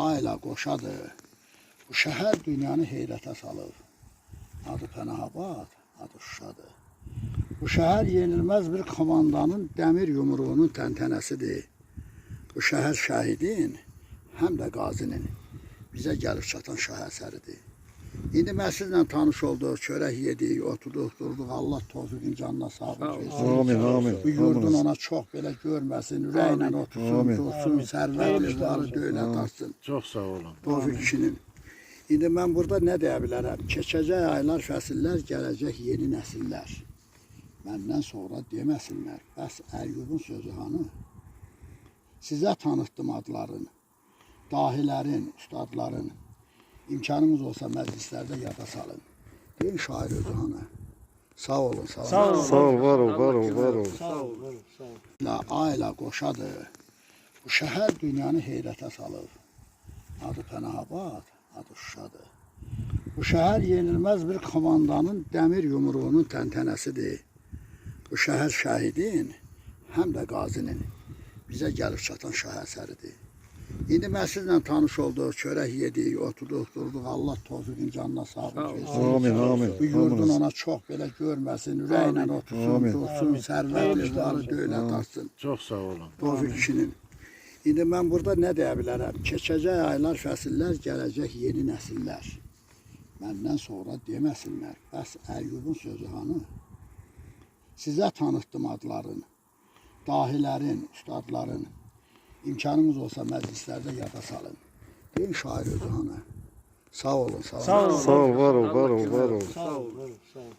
Ailə qoşadır. Bu şəhər dünyanı heyrətə salır. Adı Pənahabad, adı Şuşadır. Bu şəhər yenilməz bir komandanın dəmir yumruğunun təntənəsidir. Bu şəhər şəhidin, həm də qazinin bizə gəlib çatan şah əsəridir. İndi mən sizlə tanış olduq, çörək yedik, oturduq, durduq. Allah tövfiqin canına sağlıq versin. Amin, amin. Bu yurdun ona çox belə görməsin, ürəklə otursun, dursun, sərvət evları dövlət artsın. Çox sağ olun. Tövfiq kişinin. İndi mən burada nə deyə bilərəm? Keçəcək aylar, fəsillər, gələcək yeni nəsillər. Məndən sonra deməsinlər. Bəs Əyyubun sözü hanı? Sizə tanıtdım adlarını. Dahilərin, ustadların. İmkanınız olsa məclislərdə yada salın. Deyin şair özü hanı? Sağ olun, sağ olun. Sağ ol, var ol, var ol, var ol. Sağ ol, sağ ol. Ailə qoşadır. Bu şəhər dünyanı heyrətə salır. Adı Pənahabad, adı Şuşadır. Bu şəhər yenilməz bir komandanın dəmir yumruğunun təntənəsidir. Bu şəhər şəhidin, həm də qazinin bizə gəlib çatan şah əsəridir. İndi mən sizlə tanış olduq, çörək yedik, oturduq, durduq. Allah tövfiqin canına sağlıq versin. Amin, amin. Bu yurdun ona çox belə görməsin, ürəklə otursun, dursun, sərvət evları dövlət artsın. Çox sağ olun. Tövfiq kişinin. İndi mən burada nə deyə bilərəm? Keçəcək aylar, fəsillər, gələcək yeni nəsillər. Məndən sonra deməsinlər. Bəs Əyyubun sözü hanı? Sizə tanıtdım adlarını. Dahilərin, ustadların. İmkanınız olsa məclislərdə yada salın. Deyin şair özü hanı? Sağ olun, sağ olun. Sağ ol, var ol, var ol, var ol. Sağ ol, sağ ol.